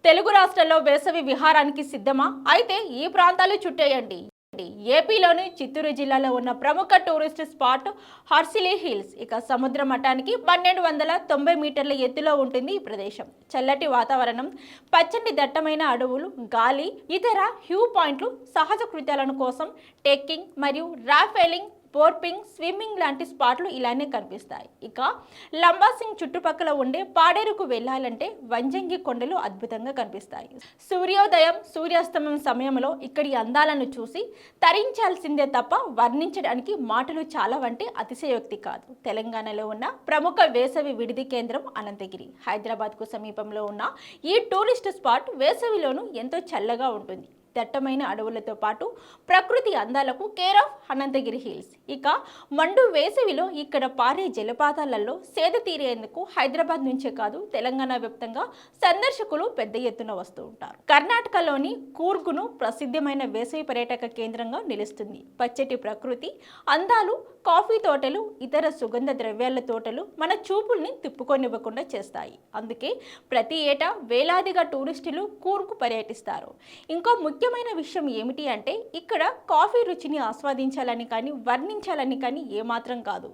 తెలుగు రాష్ట్రాల్లో వేసవి విహారానికి సిద్ధమా? అయితే ఈ ప్రాంతాలు చుట్టేయండి. ఏపీలోని చిత్తూరు జిల్లాలో ఉన్న ప్రముఖ టూరిస్ట్ స్పాట్ హార్సిలీ హిల్స్. ఇక సముద్ర మట్టానికి 1290 మీటర్ల ఎత్తులో ఉంటుంది ఈ ప్రదేశం. చల్లటి వాతావరణం, పచ్చని దట్టమైన అడవులు, గాలి, ఇతర వ్యూ పాయింట్లు, సహజ కృత్యాలను కోసం టెక్కింగ్ మరియు రాఫెలింగ్, బోర్పింగ్, స్విమ్మింగ్ లాంటి స్పాట్లు ఇలానే కనిపిస్తాయి. ఇక లంబాసింగ్ చుట్టుపక్కల ఉండే పాడేరుకు వెళ్ళాలంటే వంజంగి కొండలు అద్భుతంగా కనిపిస్తాయి. సూర్యోదయం, సూర్యాస్తమయం సమయంలో ఇక్కడి అందాలను చూసి తరించాల్సిందే తప్ప వర్ణించడానికి మాటలు చాలా అంటే అతిశయోక్తి కాదు. తెలంగాణలో ఉన్న ప్రముఖ వేసవి విడిది కేంద్రం అనంతగిరి. హైదరాబాద్కు సమీపంలో ఉన్న ఈ టూరిస్ట్ స్పాట్ వేసవిలోనూ ఎంతో చల్లగా ఉంటుంది. దట్టమైన అడవులతో పాటు ప్రకృతి అందాలకు కేర్ ఆఫ్ అనంతగిరి హిల్స్. ఇక మండు వేసవిలో ఇక్కడ పారే జలపాతాలలో సేద తీరేందుకు హైదరాబాద్ నుంచే కాదు తెలంగాణ వ్యాప్తంగా సందర్శకులు పెద్ద ఎత్తున వస్తూ ఉంటారు. కర్ణాటకలోని కూర్గును ప్రసిద్ధమైన వేసవి పర్యాటక కేంద్రంగా నిలుస్తుంది. పచ్చటి ప్రకృతి అందాలు, కాఫీ తోటలు, ఇతర సుగంధ ద్రవ్యాల తోటలు మన చూపుల్ని తిప్పుకొనివ్వకుండా చేస్తాయి. అందుకే ప్రతి ఏటా వేలాదిగా టూరిస్టులు కూర్గు పర్యటిస్తారు. ఇంకో ముఖ్యమైన విషయం ఏమిటి అంటే ఇక్కడ కాఫీ రుచిని ఆస్వాదించాలని కానీ వర్ణించాలని కానీ ఏమాత్రం కాదు.